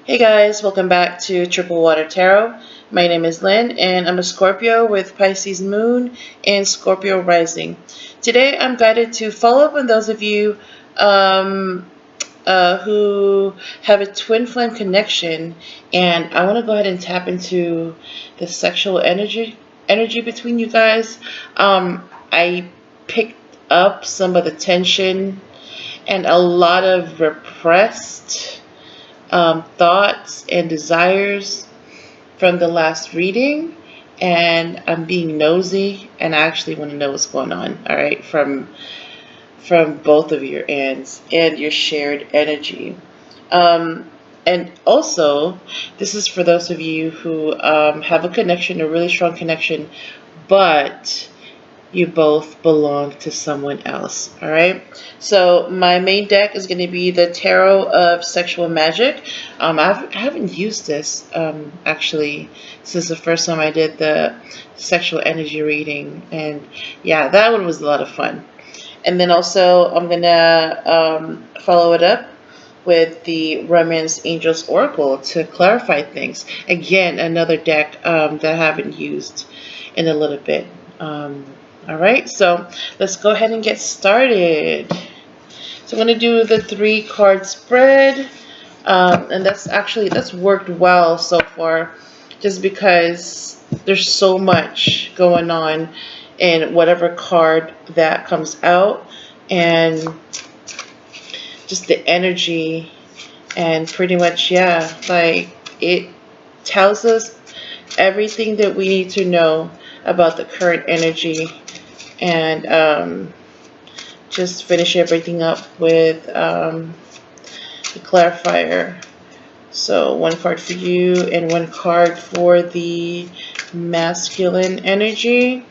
Hey guys, welcome back to Triple Water Tarot. My name is Lynn and I'm a Scorpio with Pisces Moon and Scorpio Rising. Today I'm guided to follow up on those of you um, who have a twin flame connection, and I want to go ahead and tap into the sexual energy between you guys. I picked up some of the tension and a lot of repressed thoughts and desires from the last reading, and I'm being nosy and I actually want to know what's going on, all right, from both of your ends and your shared energy. um, and also, this is for those of you who have a connection, a really strong connection, but you both belong to someone else. All right. So my main deck is going to be the Tarot of Sexual Magic. I haven't used this actually since the first time I did the sexual energy reading, and yeah, that one was a lot of fun. And then also I'm gonna follow it up with the Romance Angels Oracle to clarify things. Again, another deck that I haven't used in a little bit. All right, so let's go ahead and get started. So I'm going to do the 3-card spread, and that's worked well so far, just because there's so much going on in whatever card that comes out, and just the energy, and pretty much, yeah, like it tells us everything that we need to know about the current energy, and just finish everything up with the clarifier. So 1 card for you and 1 card for the masculine energy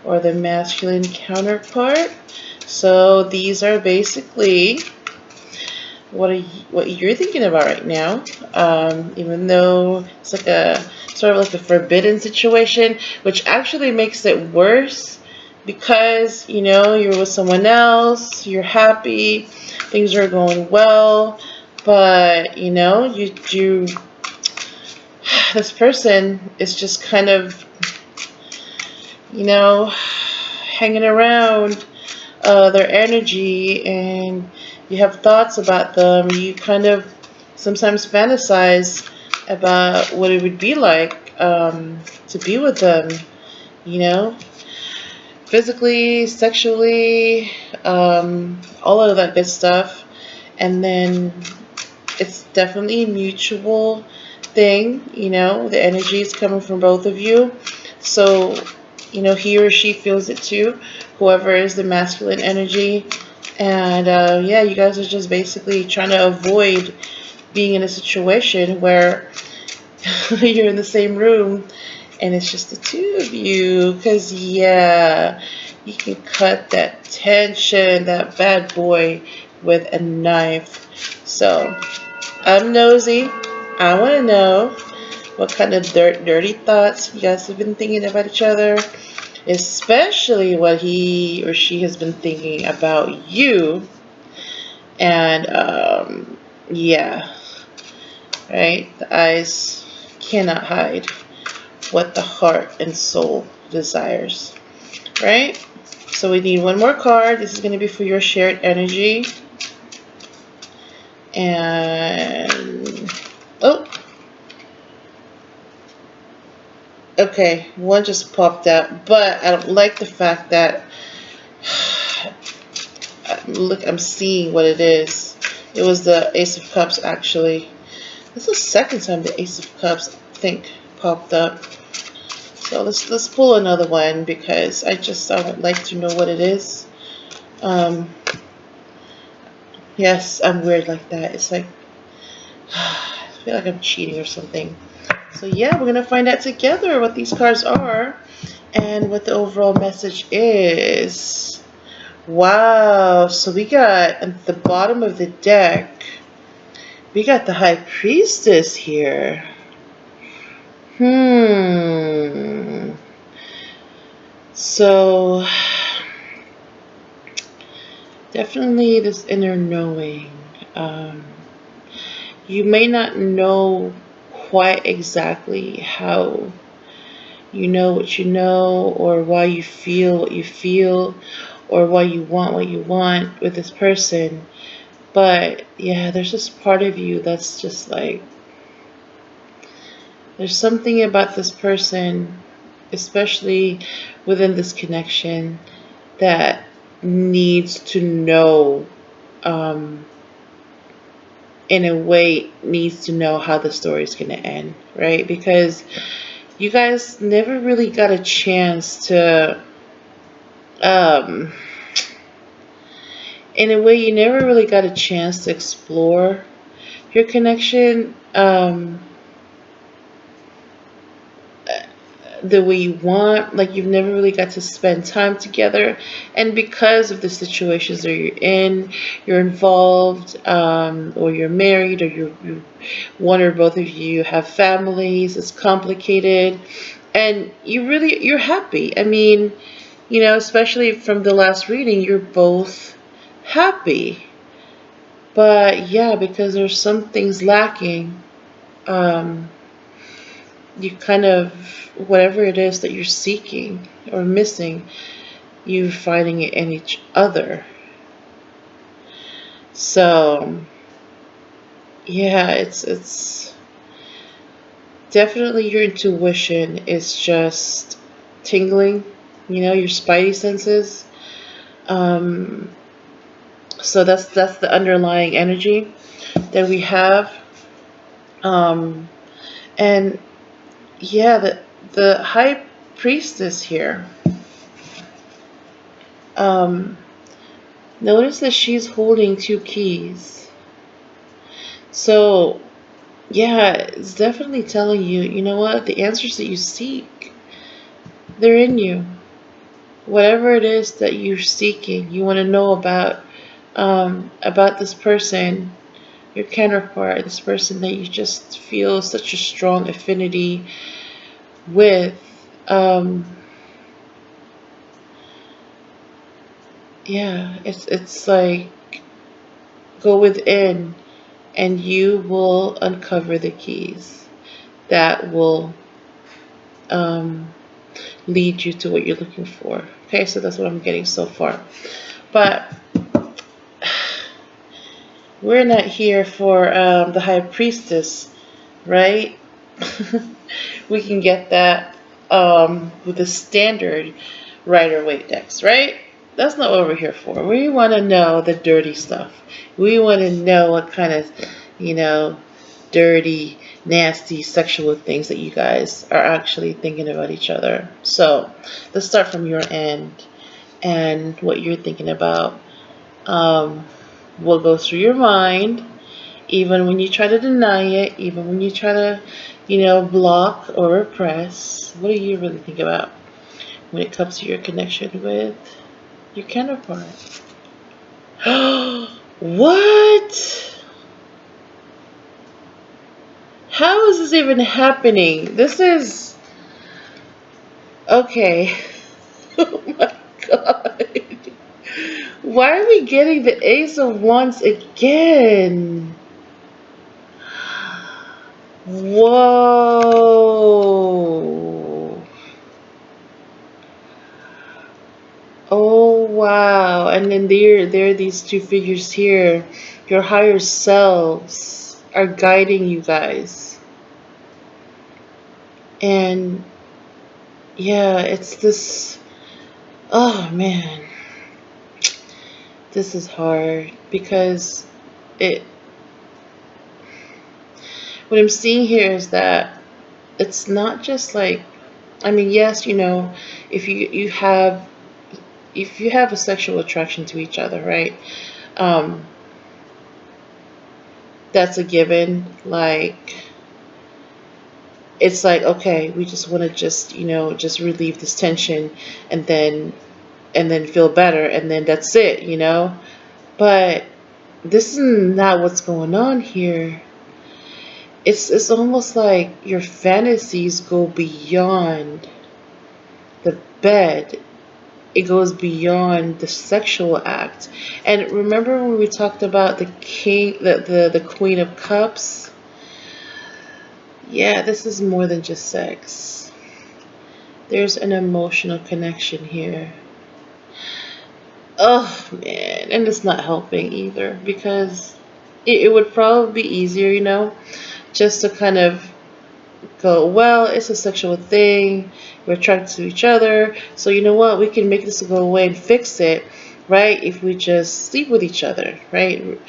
or the masculine counterpart. So these are basically what you're thinking about right now, even though it's like a sort of like a forbidden situation, which actually makes it worse because you're with someone else, you're happy, things are going well, but you this person is just kind of hanging around their energy, and you have thoughts about them. You kind of sometimes fantasize about what it would be like to be with them, physically, sexually, all of that good stuff. And then it's definitely a mutual thing, the energy is coming from both of you. So, he or she feels it too, whoever is the masculine energy. And yeah, you guys are just basically trying to avoid being in a situation where you're in the same room and it's just the two of you, because yeah, you can cut that tension, that bad boy, with a knife. So I'm nosy. I want to know what kind of dirty thoughts you guys have been thinking about each other, especially what he or she has been thinking about you. And yeah, right, the eyes cannot hide what the heart and soul desires, right? So we need 1 more card. This is going to be for your shared energy. And oh, okay, 1 just popped out, but I don't like the fact that look, I'm seeing what it is. It was the Ace of Cups, actually. This is the second time the Ace of Cups, I think, popped up. So let's pull another one, because I would like to know what it is. Yes, I'm weird like that. It's like I feel like I'm cheating or something. So yeah, we're gonna find out together what these cards are and what the overall message is. Wow, so we got at the bottom of the deck, we got the High Priestess here. So definitely this inner knowing. you may not know quite exactly how you know what you know, or why you feel what you feel, or why you want what you want with this person. But yeah, there's this part of you that's just like, there's something about this person, especially within this connection, that needs to know, um, in a way, needs to know how the story is going to end, right? Because you guys never really got a chance to, um, in a way, you never really got a chance to explore your connection. The way you want. Like, you've never really got to spend time together, and because of the situations that you're in, you're involved, or you're married, or you one or both of you have families. It's complicated, and you're happy. I mean, especially from the last reading, you're both happy. But yeah, because there's some things lacking, um, you kind of, whatever it is that you're seeking or missing, you're finding it in each other. So yeah, it's definitely, your intuition is just tingling, your spidey senses. um so that's the underlying energy that we have. um and yeah, the high priestess here, um notice that she's holding two keys. So, yeah, it's definitely telling you, you know what? The answers that you seek, they're in you. Whatever it is that you're seeking, you want to know about this person, your counterpart, this person that you just feel such a strong affinity with. Um, yeah, it's like, go within, and you will uncover the keys that will, um, lead you to what you're looking for. Okay, so that's what I'm getting so far. But we're not here for, the high priestess, right? We can get that, with the standard Rider-Waite decks, right? That's not what we're here for. We want to know the dirty stuff. We want to know what kind of, dirty, nasty, sexual things that you guys are actually thinking about each other. So let's start from your end and what you're thinking about. What goes through your mind, even when you try to deny it, even when you try to, block or repress. What do you really think about when it comes to your connection with your counterpart? What? How is this even happening? This is... Okay. Oh my god. Why are we getting the Ace of Wands again? Whoa. Oh wow. And then there are these two figures here. Your higher selves are guiding you guys. And yeah, it's this... Oh man. This is hard because it... What I'm seeing here is that it's not just like... I mean, yes, if you have a sexual attraction to each other, right? That's a given. Like, it's like, okay, we just want to just relieve this tension, and then feel better, and then that's it. But this is not what's going on here. It's almost like your fantasies go beyond the bed, it goes beyond the sexual act. And remember when we talked about the king, the Queen of Cups? Yeah, this is more than just sex. There's an emotional connection here. Oh man, and it's not helping either, because it would probably be easier, just to kind of go, well, it's a sexual thing, we're attracted to each other, so you know what, we can make this go away and fix it, right, if we just sleep with each other, right?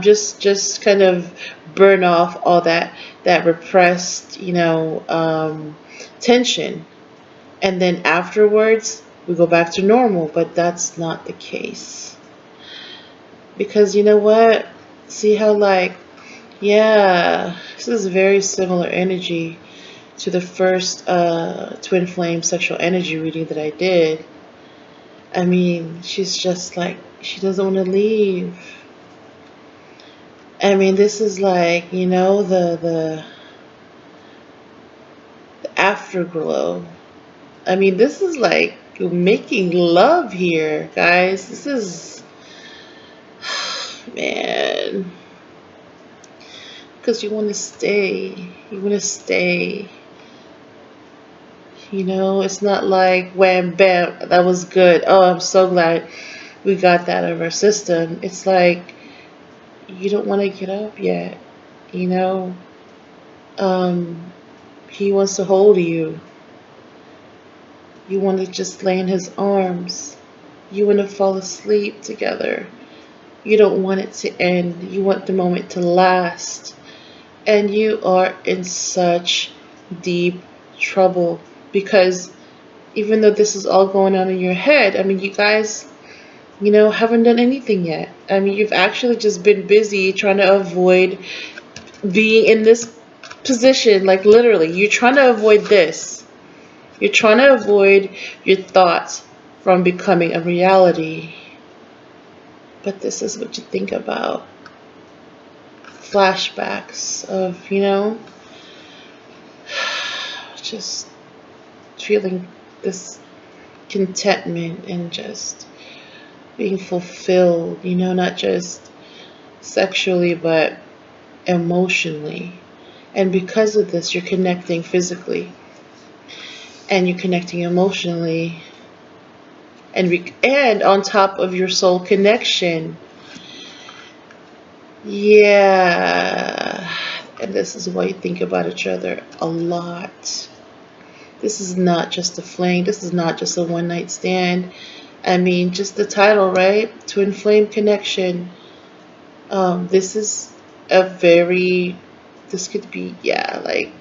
Just kind of burn off all that repressed, tension, and then afterwards we go back to normal. But that's not the case, because you know what, see how, like, yeah, this is very similar energy to the first twin flame sexual energy reading that I did. I mean, she's just like, she doesn't want to leave. I mean, this is like, the afterglow. I mean, this is like making love here, guys. This is, man, because you want to stay. You want to stay. It's not like wham bam, that was good. Oh, I'm so glad we got that out of our system. It's like you don't want to get up yet. He wants to hold you. You want to just lay in his arms. You want to fall asleep together. You don't want it to end. You want the moment to last. And you are in such deep trouble, because even though this is all going on in your head, I mean, you guys, haven't done anything yet. I mean, you've actually just been busy trying to avoid being in this position. Like, literally, you're trying to avoid this. You're trying to avoid your thoughts from becoming a reality. But this is what you think about. Flashbacks of, just feeling this contentment and just being fulfilled, not just sexually but emotionally. And because of this, you're connecting physically and you're connecting emotionally, and on top of your soul connection. Yeah, and this is why you think about each other a lot. This is not just a fling. This is not just a one-night stand. I mean, just the title, right? Twin flame connection. This is this could be, yeah, like,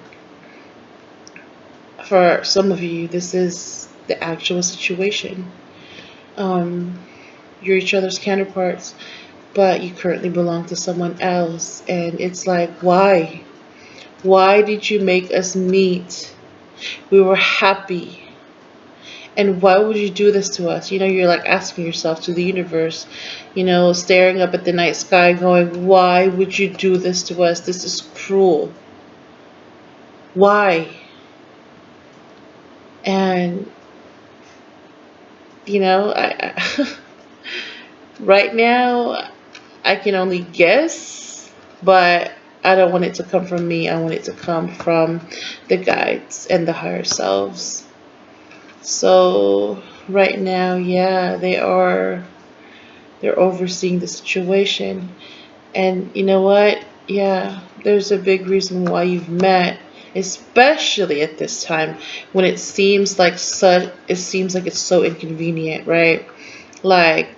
for some of you, this is the actual situation. You're each other's counterparts, but you currently belong to someone else. And it's like, why? Why did you make us meet? We were happy. And why would you do this to us? You're like asking yourself, to the universe, staring up at the night sky going, why would you do this to us? This is cruel. Why? And, I right now, I can only guess, but I don't want it to come from me. I want it to come from the guides and the higher selves. So right now, yeah, they're overseeing the situation. And you know what? Yeah, there's a big reason why you've met, especially at this time when it seems like it's so inconvenient, right? Like,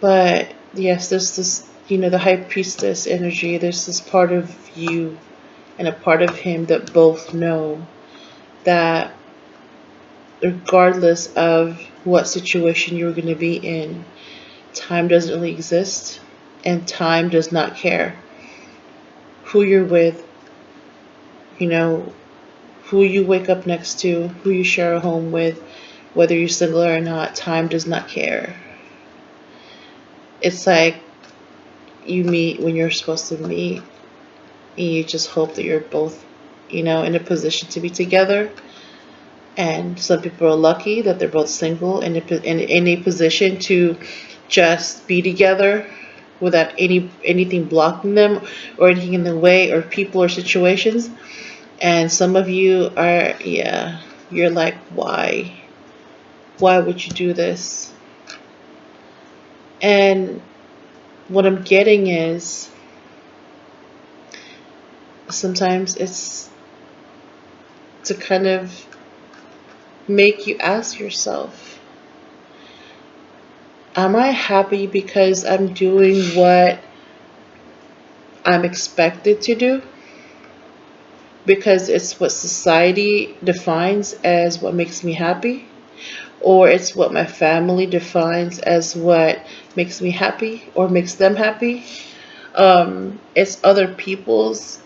but yes, there's this, the high priestess energy. There's this part of you and a part of him that both know that regardless of what situation you're going to be in, time doesn't really exist, and time does not care who you're with, who you wake up next to, who you share a home with, whether you're single or not. Time does not care. It's like you meet when you're supposed to meet, and you just hope that you're both, in a position to be together. And some people are lucky that they're both single and in a position to just be together without anything blocking them or anything in the way or people or situations. And some of you are, yeah, you're like, why? Why would you do this? And what I'm getting is sometimes it's to kind of make you ask yourself, am I happy because I'm doing what I'm expected to do? Because it's what society defines as what makes me happy? Or it's what my family defines as what makes me happy or makes them happy? It's other people's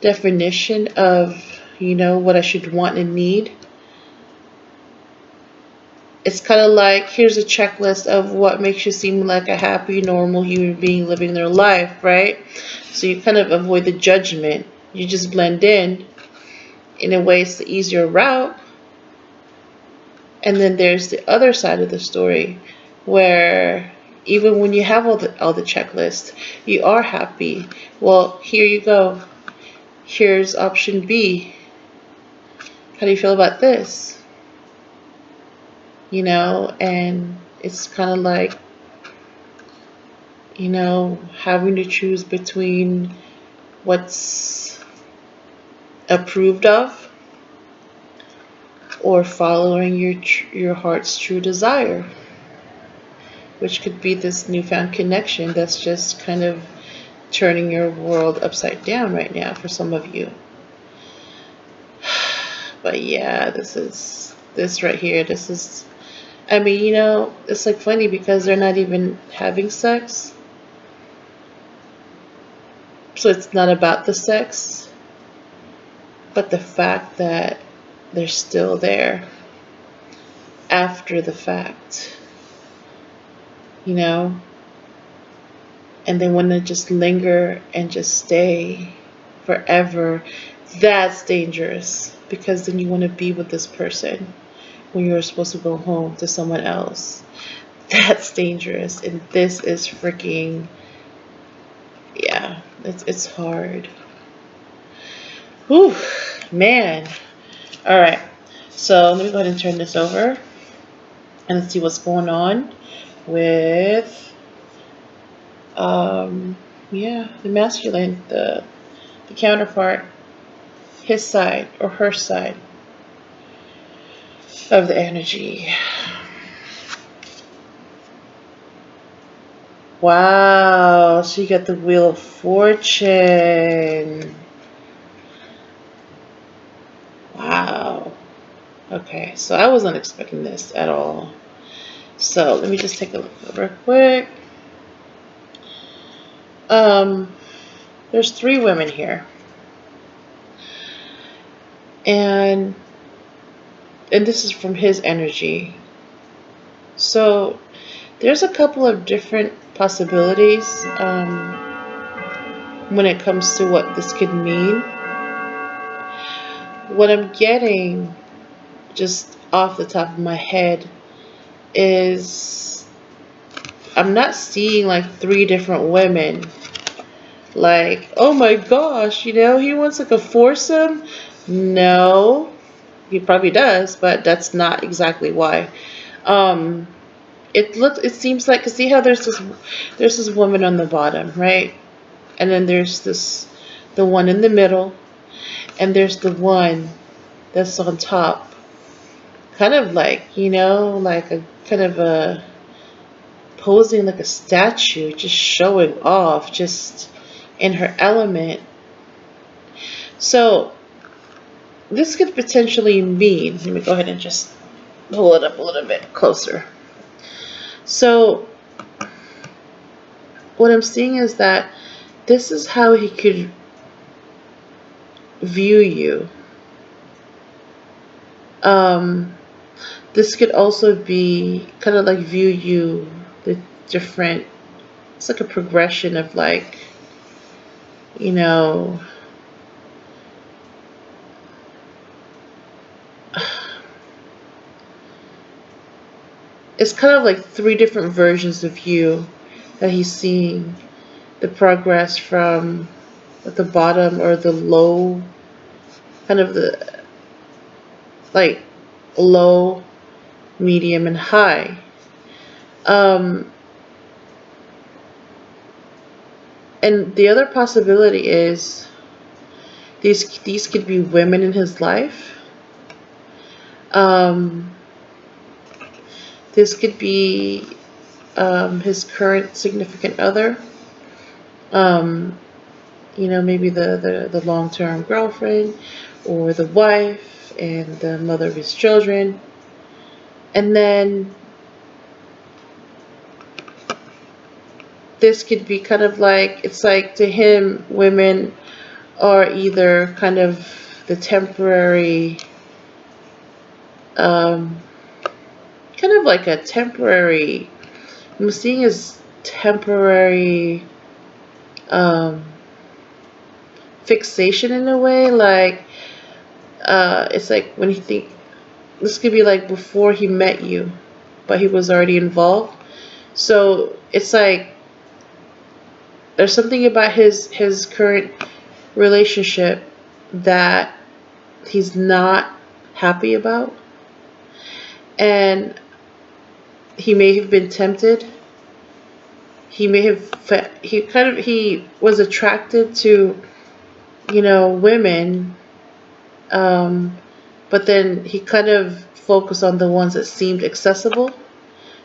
definition of, what I should want and need. It's kind of like, here's a checklist of what makes you seem like a happy, normal human being living their life, right? So you kind of avoid the judgment. You just blend in. In a way, it's the easier route. And then there's the other side of the story where even when you have all the checklists, you are happy. Well, here you go. Here's option B. How do you feel about this? And it's kind of like, having to choose between what's approved of or following your heart's true desire, which could be this newfound connection that's just kind of turning your world upside down right now for some of you. But yeah, this right here, I mean, it's like funny because they're not even having sex. So it's not about the sex, but the fact that they're still there after the fact, and they want to just linger and just stay forever. That's dangerous because then you want to be with this person when you're supposed to go home to someone else. That's dangerous, and this is freaking, yeah, it's hard. Whew, man. All right, so let me go ahead and turn this over and let's see what's going on with yeah, the masculine, the counterpart, his side or her side of the energy. Wow, so you got the Wheel of Fortune. Wow. Okay, so I wasn't expecting this at all. So let me just take a look real quick. There's 3 women here. And this is from his energy. So there's a couple of different possibilities when it comes to what this could mean. What I'm getting just off the top of my head is I'm not seeing like 3 different women. Like, oh my gosh, he wants like a foursome. No, he probably does, but that's not exactly why. It seems like, cause see how there's this woman on the bottom, right? And then there's the one in the middle, and there's the one that's on top. Kind of like, like a kind of a posing like a statue, just showing off, just in her element. So this could potentially mean, let me go ahead and just pull it up a little bit closer. So what I'm seeing is that this is how he could view you. This could also be kind of like view you, the different, it's like a progression of like, it's kind of like three different versions of you that he's seeing. The progress from the bottom or the low, kind of the like low, medium, and high. Um, and the other possibility is these could be women in his life. Um, this could be his current significant other. Um, maybe the long-term girlfriend or the wife and the mother of his children. And then this could be kind of like, it's like to him, women are either kind of the temporary, kind of like a temporary, I'm seeing as temporary fixation in a way. Like it's like when you think, this could be like before he met you, but he was already involved. So it's like there's something about his current relationship that he's not happy about, and he may have been tempted. He may have he was attracted to women, but then he kind of focused on the ones that seemed accessible.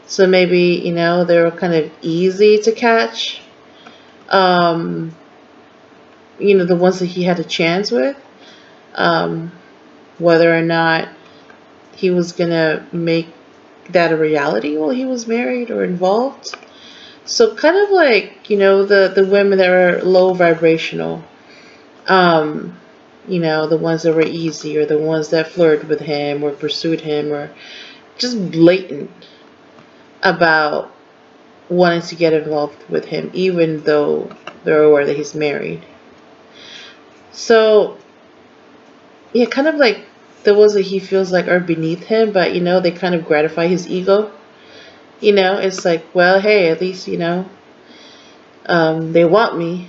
So maybe they were kind of easy to catch. The ones that he had a chance with. Whether or not he was gonna make that a reality while he was married or involved. So kind of like the women that are low vibrational. The ones that were easy, or the ones that flirted with him or pursued him, or just blatant about wanting to get involved with him, even though they're aware that he's married. So, yeah, kind of like the ones that he feels like are beneath him, but they kind of gratify his ego. It's like, well, hey, at least they want me.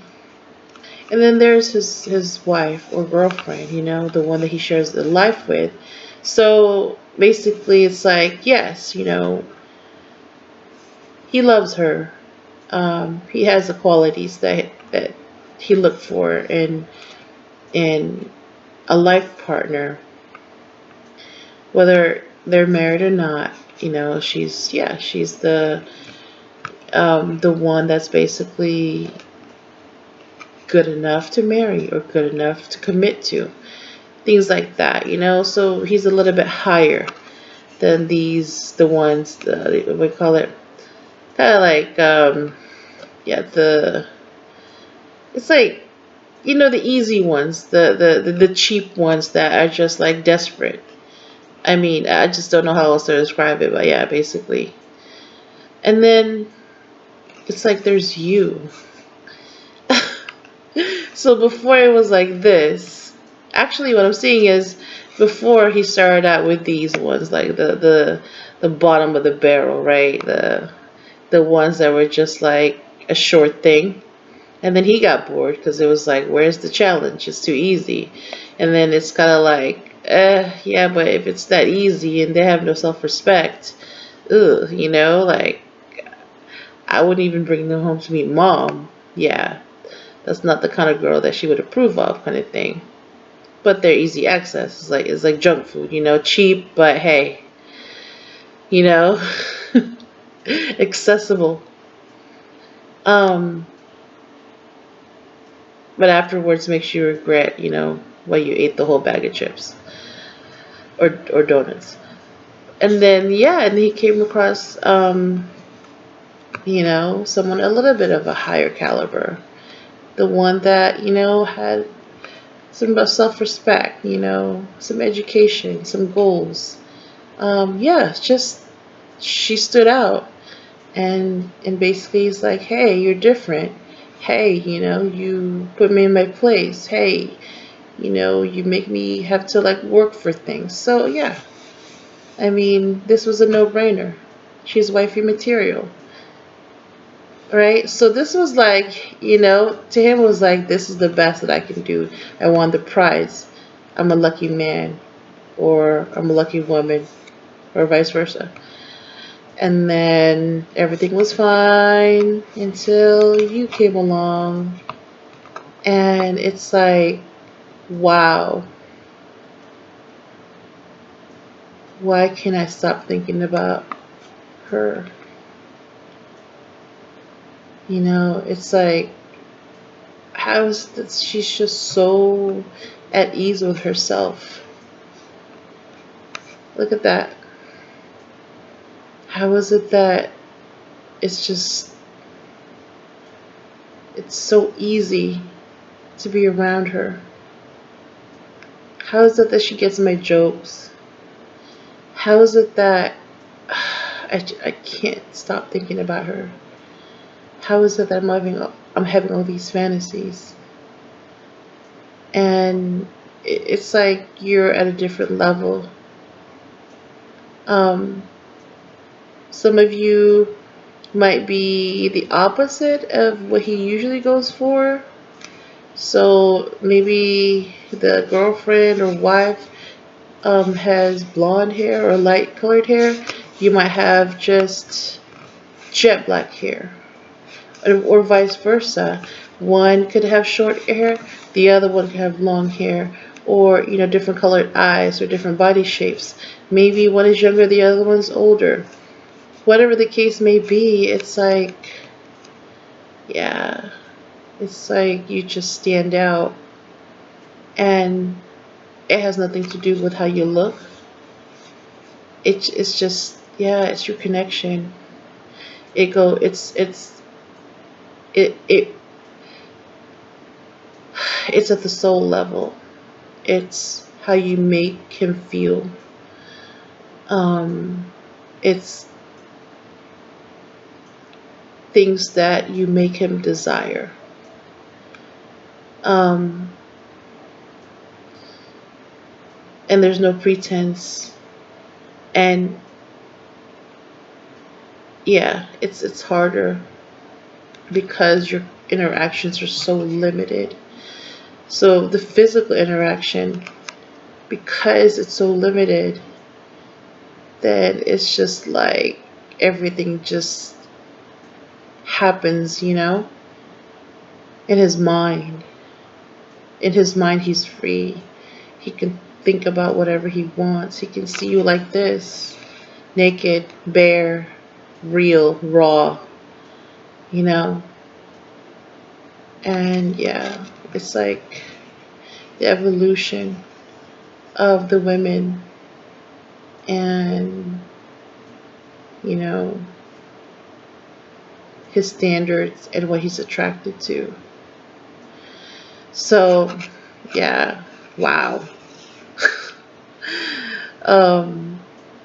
And then there's his wife or girlfriend, the one that he shares the life with. So basically, it's like, yes, he loves her. He has the qualities that he looked for in a life partner, whether they're married or not. She's the one that's basically good enough to marry or good enough to commit to, things like that. So he's a little bit higher than the ones, we call it kind of like it's like the easy ones, the cheap ones that are just like desperate. I mean, I just don't know how else to describe it, but yeah, basically. And then it's like there's you. So before it was like this. Actually, what I'm seeing is before he started out with these ones, like the bottom of the barrel, right? The ones that were just like a short thing. And then he got bored because it was like, where's the challenge? It's too easy. And then it's kind of like, yeah, but if it's that easy and they have no self-respect, ugh, like, I wouldn't even bring them home to meet mom. Yeah, that's not the kind of girl that she would approve of, kind of thing. But they're easy access. It's like junk food, cheap, but hey, accessible. But afterwards makes you regret, why you ate the whole bag of chips or donuts. And then, yeah, and he came across, someone a little bit of a higher caliber. The one that, had some self-respect, some education, some goals. Yeah, just, she stood out. And basically it's like, hey, you're different. Hey, you put me in my place. Hey, you make me have to like work for things. So yeah, I mean, this was a no-brainer. She's wifey material. Right? So this was like, to him it was like, this is the best that I can do. I won the prize. I'm a lucky man, or I'm a lucky woman, or vice versa. And then everything was fine until you came along. And it's like, wow. Why can't I stop thinking about her? It's like, how is that she's just so at ease with herself? Look at that. How is it that it's so easy to be around her? How is it that she gets my jokes? How is it that I can't stop thinking about her? How is it that I'm having all these fantasies? And it's like you're at a different level. Some of you might be the opposite of what he usually goes for. So maybe the girlfriend or wife has blonde hair or light colored hair. You might have just jet black hair, or vice versa. One could have short hair, the other one could have long hair, or different colored eyes or different body shapes. Maybe one is younger, the other one's older. Whatever the case may be, it's like, yeah, it's like you just stand out, and it has nothing to do with how you look. It's just, yeah, it's your connection. It's at the soul level. It's how you make him feel. It's things that you make him desire. And there's no pretense. And yeah, it's harder because your interactions are so limited. So the physical interaction, because it's so limited, then it's just like everything just happens, in his mind. In his mind, he's free. He can think about whatever he wants. He can see you like this, naked, bare, real, raw, And yeah, it's like the evolution of the women, and his standards and what he's attracted to. So yeah, wow.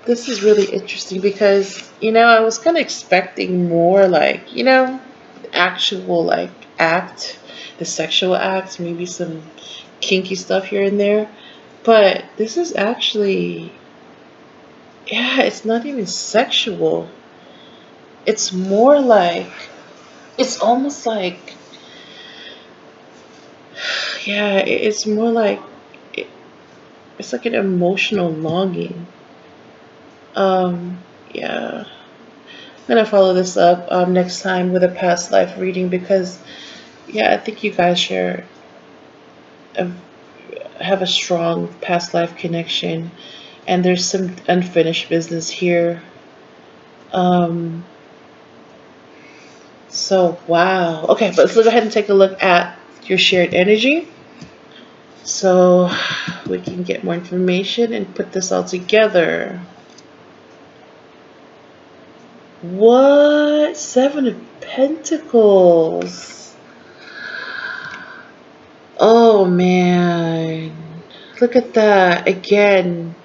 This is really interesting because I was kind of expecting more like actual like act, the sexual act, maybe some kinky stuff here and there, but this is actually, yeah, it's not even sexual. It's more like, it's almost like, yeah, it's more like, it's like an emotional longing. Yeah. I'm gonna follow this up next time with a past life reading because, yeah, I think you guys have a strong past life connection, and there's some unfinished business here. So wow. Okay, but let's go ahead and take a look at your shared energy, so we can get more information and put this all together. What? Seven of Pentacles. Oh man. Look at that. Again,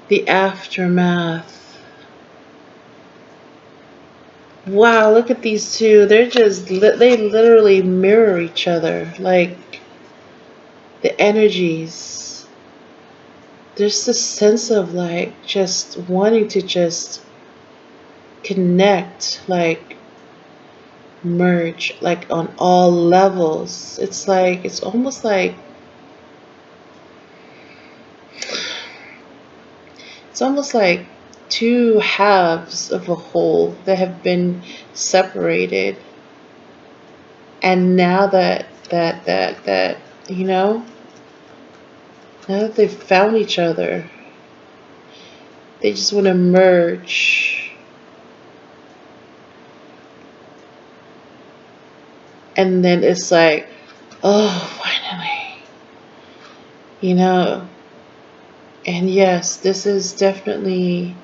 the aftermath. Wow, look at these two. They're just, they literally mirror each other. Like, the energies. There's this sense of like just wanting to just connect, like merge, like on all levels. It's like, it's almost like, it's almost like two halves of a whole that have been separated. And now that you know, now that they've found each other, they just want to merge. And then it's like, oh, finally, you know. And yes, this is definitely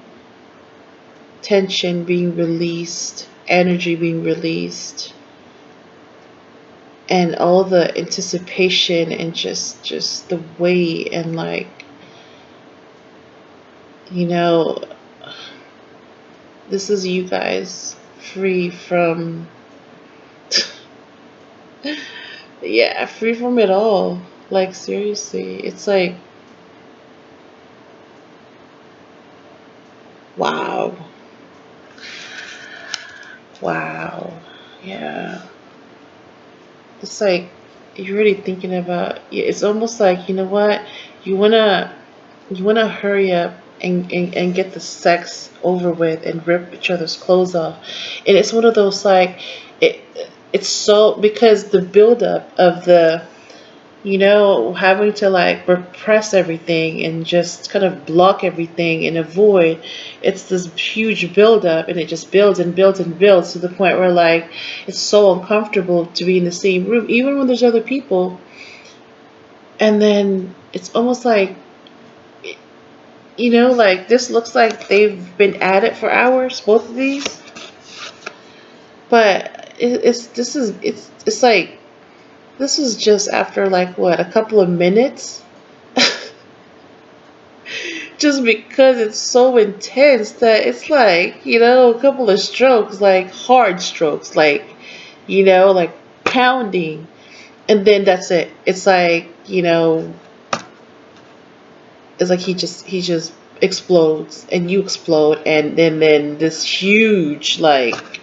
tension being released, energy being released, and all the anticipation and just the weight, and like, you know, this is you guys free from yeah, free from it all. Like, seriously, it's like, wow. Wow. Yeah. It's like, you're really thinking about, yeah, it's almost like, you know what? You wanna hurry up and get the sex over with and rip each other's clothes off. And it's one of those like, it it's so, because the buildup of the, you know, having to like repress everything and just kind of block everything and avoid, it's this huge buildup, and it just builds and builds and builds to the point where like it's so uncomfortable to be in the same room, even when there's other people. And then it's almost like, you know, like this looks like they've been at it for hours, both of these. But it's like, this is just after like what, a couple of minutes, just because it's so intense that it's like, you know, a couple of strokes, like hard strokes, like, you know, like pounding, and then that's it. It's like, you know, it's like he just explodes and you explode, and then this huge, like,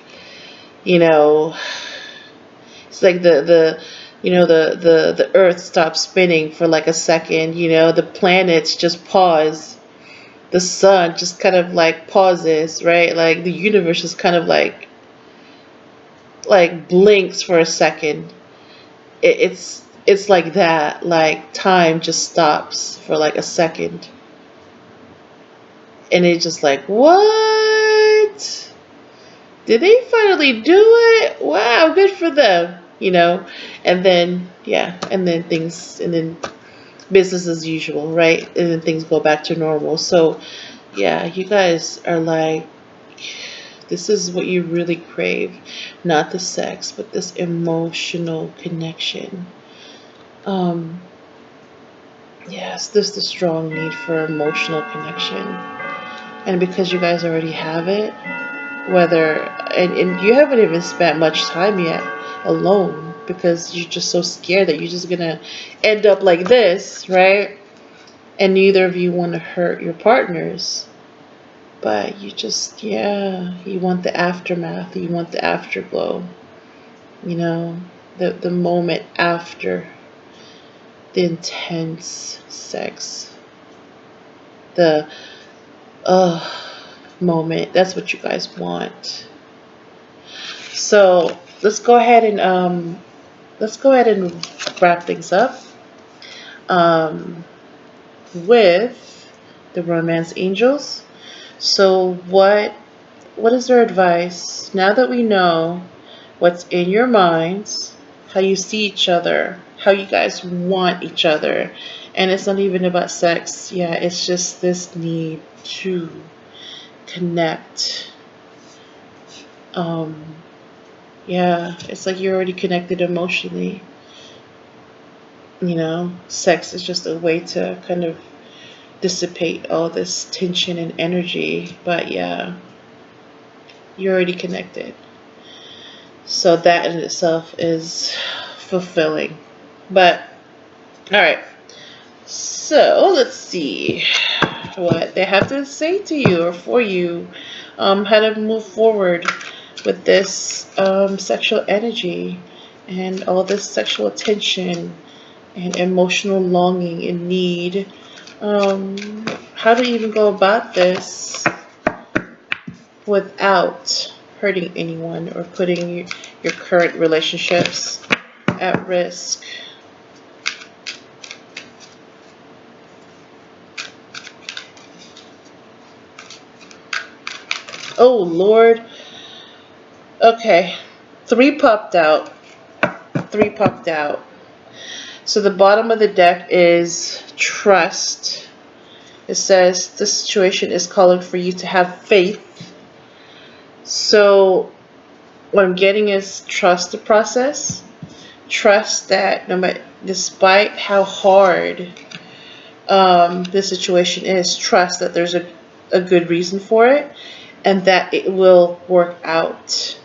you know, it's like the you know, the earth stops spinning for like a second, you know, the planets just pause, the sun just kind of like pauses, right? Like the universe just kind of like blinks for a second. It's like that, like time just stops for like a second, and it's just like, what? Did they finally do it? Wow, good for them, you know? And then, yeah, and then things, and then business as usual, right? And then things go back to normal. So, yeah, you guys are like, this is what you really crave. Not the sex, but this emotional connection. Yes, there's the strong need for emotional connection. And because you guys already have it, whether, and you haven't even spent much time yet alone, because you're just so scared that you're just gonna end up like this, right? And neither of you want to hurt your partners, but you just, yeah, you want the aftermath, you want the afterglow, you know, the moment after the intense sex, the moment. That's what you guys want. So let's go ahead and wrap things up with the romance angels. So what is their advice now that we know what's in your minds, how you see each other, how you guys want each other? And it's not even about sex. Yeah, it's just this need to connect. Yeah, it's like you're already connected emotionally. You know, sex is just a way to kind of dissipate all this tension and energy. But yeah, you're already connected. So that in itself is fulfilling. But, alright. So, let's see what they have to say to you or for you how to move forward with this sexual energy and all this sexual attention and emotional longing and need. How to even go about this without hurting anyone or putting your current relationships at risk. Oh, Lord. Okay. 3 popped out. 3 popped out. So the bottom of the deck is trust. It says this situation is calling for you to have faith. So what I'm getting is trust the process. Trust that no matter, despite how hard this situation is, trust that there's a good reason for it and that it will work out.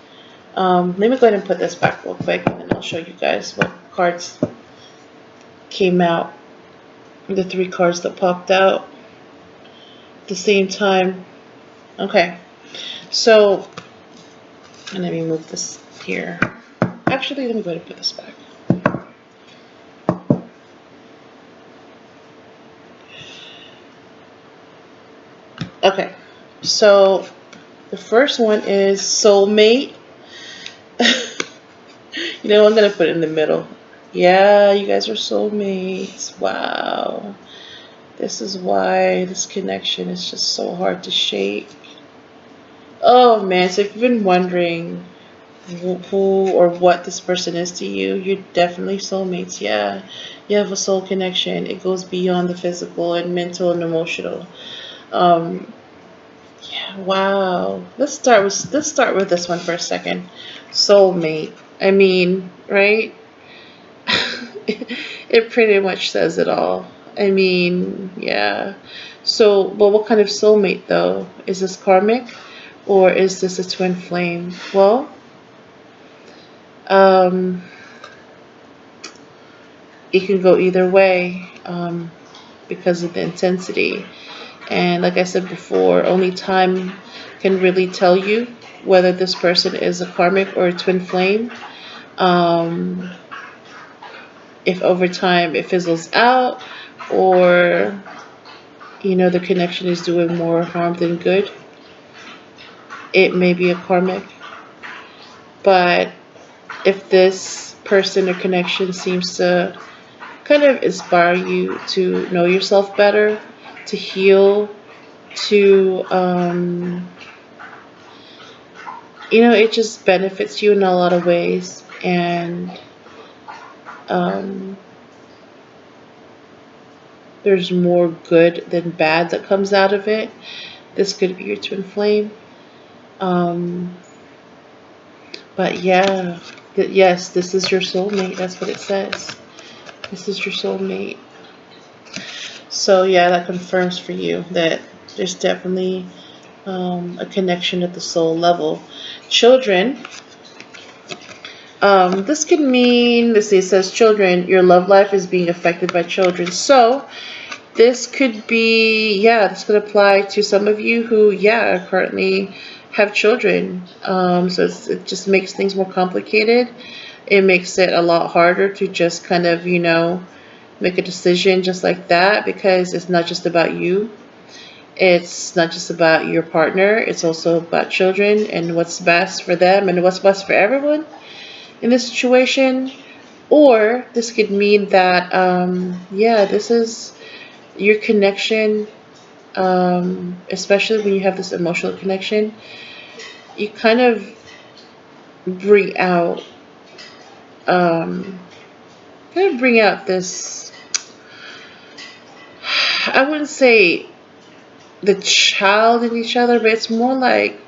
Let me go ahead and put this back real quick and then I'll show you guys what cards came out. The 3 cards that popped out at the same time. Okay, so let me move this here. Actually, let me go ahead and put this back. Okay, so the first one is Soulmate. You know, I'm going to put it in the middle. Yeah, you guys are soulmates. Wow. This is why this connection is just so hard to shake. Oh, man. So if you've been wondering who or what this person is to you, you're definitely soulmates. Yeah, you have a soul connection. It goes beyond the physical and mental and emotional. Yeah, wow. Let's start with this one for a second. Soulmate. I mean, right? It pretty much says it all. I mean, yeah. So, but what kind of soulmate though? Is this karmic or is this a twin flame? Well, it can go either way because of the intensity. And like I said before, only time can really tell you whether this person is a karmic or a twin flame. If over time it fizzles out, or you know the connection is doing more harm than good, it may be a karmic. But if this person or connection seems to kind of inspire you to know yourself better, to heal, to you know, it just benefits you in a lot of ways. And there's more good than bad that comes out of it. This could be your twin flame. But yeah, yes, this is your soulmate. That's what it says. This is your soulmate. So yeah, that confirms for you that there's definitely a connection at the soul level. Children. This could mean, let's see, it says children, your love life is being affected by children. So this could be, yeah, this could apply to some of you who, yeah, currently have children. So it just makes things more complicated. It makes it a lot harder to just kind of, you know, make a decision just like that, because it's not just about you. It's not just about your partner. It's also about children and what's best for them and what's best for everyone in this situation. Or this could mean that, yeah, this is your connection, especially when you have this emotional connection. You kind of bring out, this, I wouldn't say the child in each other, but it's more like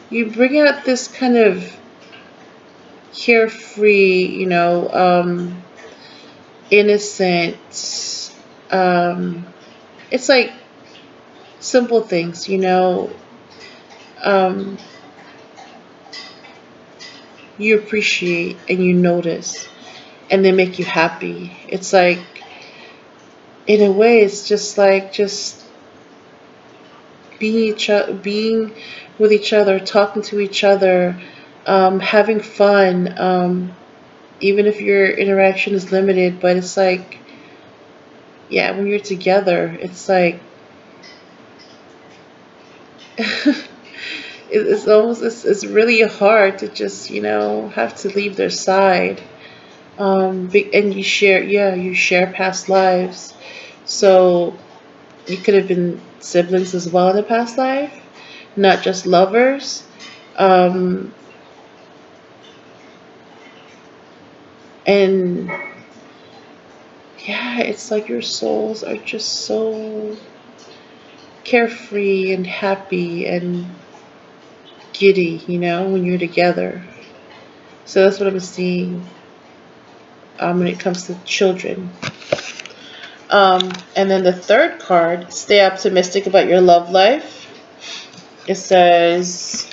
you bring out this kind of carefree, you know, innocent, it's like simple things, you know, you appreciate and you notice and they make you happy. It's like, in a way, it's just like, being with each other, talking to each other, having fun, even if your interaction is limited. But it's like, yeah, when you're together, it's like it's really hard to just have to leave their side. And you share past lives, so you could have been siblings as well in a past life, not just lovers. Um, and yeah, it's like your souls are just so carefree and happy and giddy, when you're together. So that's what I'm seeing when it comes to children. And then the third card, stay optimistic about your love life. It says,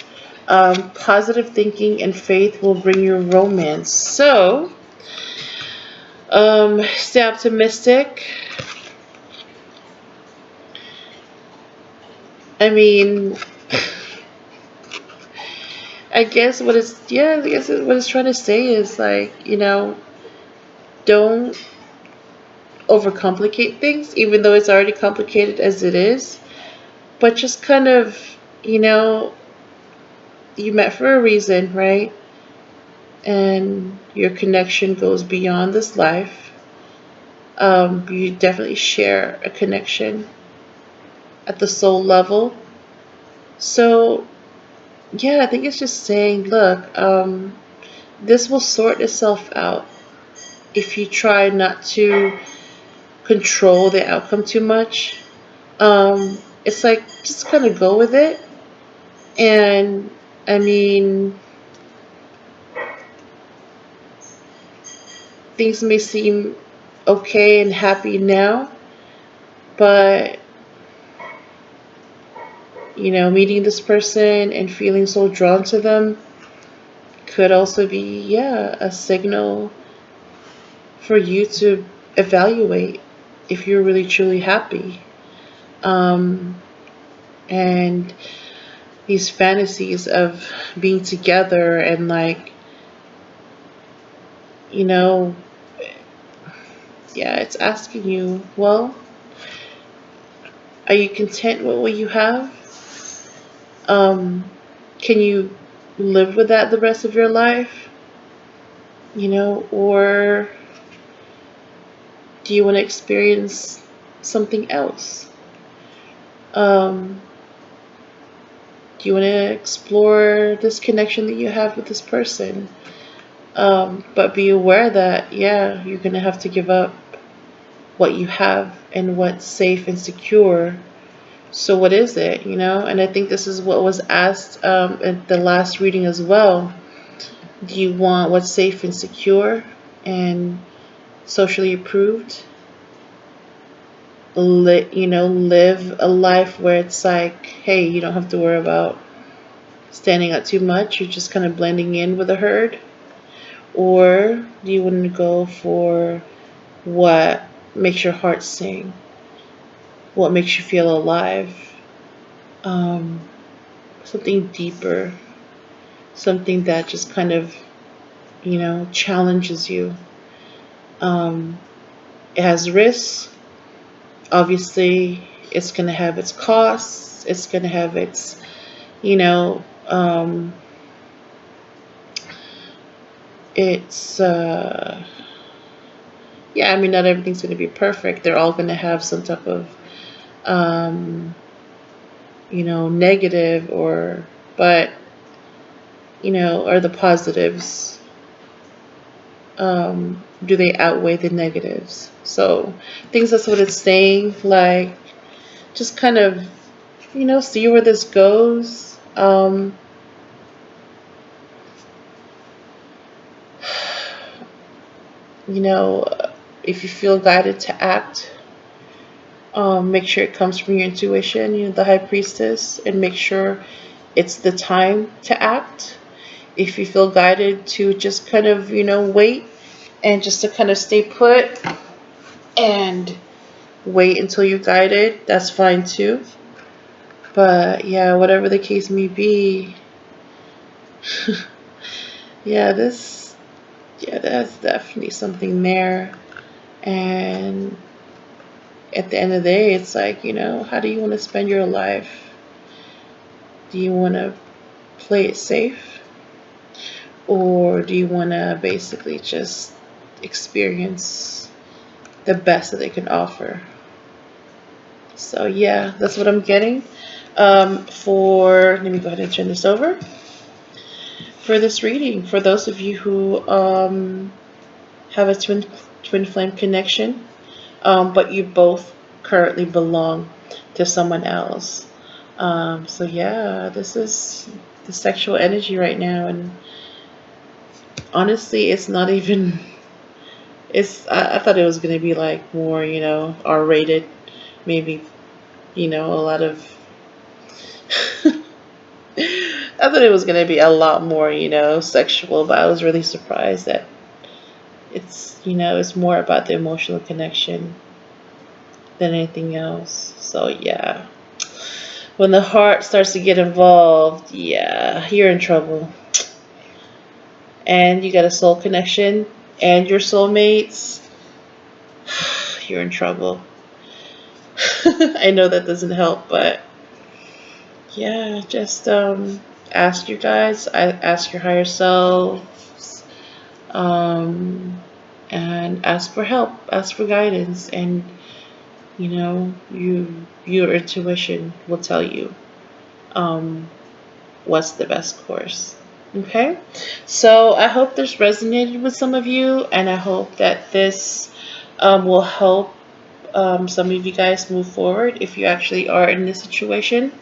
positive thinking and faith will bring you romance. So, stay optimistic. I mean, I guess what it's trying to say is like, don't overcomplicate things, even though it's already complicated as it is. But just kind of, you met for a reason, right? And your connection goes beyond this life. You definitely share a connection at the soul level. So, yeah, I think it's just saying, look, this will sort itself out if you try not to control the outcome too much. It's like, just kind of go with it. And, I mean, things may seem okay and happy now, but meeting this person and feeling so drawn to them could also be, a signal for you to evaluate if you're really truly happy. And these fantasies of being together and like, it's asking you, well, are you content with what you have? Can you live with that the rest of your life? Or do you want to experience something else? Do you want to explore this connection that you have with this person? But be aware that, you're going to have to give up what you have and what's safe and secure. So what is it, And I think this is what was asked at the last reading as well. Do you want what's safe and secure and socially approved? Live a life where it's like, hey, you don't have to worry about standing out too much. You're just kind of blending in with the herd. Or do you want to go for what makes your heart sing? What makes you feel alive? Something deeper. Something that just kind of, challenges you. It has risks. Obviously, it's going to have its costs. It's going to have its, it's, not everything's going to be perfect. They're all going to have some type of, negative or the positives. Do they outweigh the negatives? So I think that's what it's saying. Like, just kind of, see where this goes. If you feel guided to act, make sure it comes from your intuition, the High Priestess, and make sure it's the time to act. If you feel guided to just kind of, wait and just to kind of stay put and wait until you're guided, that's fine too. But yeah, whatever the case may be, yeah, that's definitely something there. And at the end of the day, it's like, how do you want to spend your life? Do you want to play it safe? Or do you want to basically just experience the best that they can offer? So yeah, that's what I'm getting. Let me go ahead and turn this over. For this reading, for those of you who have a twin flame connection, but you both currently belong to someone else. So yeah, this is the sexual energy right now, and honestly, it's not even. I thought it was gonna be like more, R-rated, maybe, a lot of. I thought it was gonna be a lot more, sexual, but I was really surprised that it's more about the emotional connection than anything else. So yeah, when the heart starts to get involved, yeah, you're in trouble. And you got a soul connection and your soulmates, you're in trouble. I know that doesn't help, but yeah, just ask your guides, ask your higher selves, and ask for help, ask for guidance, and your intuition will tell you what's the best course. Okay, so I hope this resonated with some of you, and I hope that this will help some of you guys move forward if you actually are in this situation.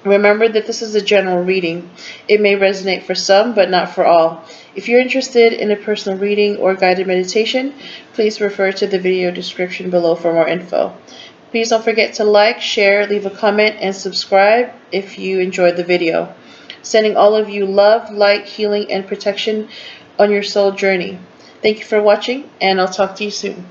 Remember that this is a general reading. It may resonate for some, but not for all. If you're interested in a personal reading or guided meditation, please refer to the video description below for more info. Please don't forget to like, share, leave a comment, and subscribe if you enjoyed the video. Sending all of you love, light, healing, and protection on your soul journey. Thank you for watching, and I'll talk to you soon.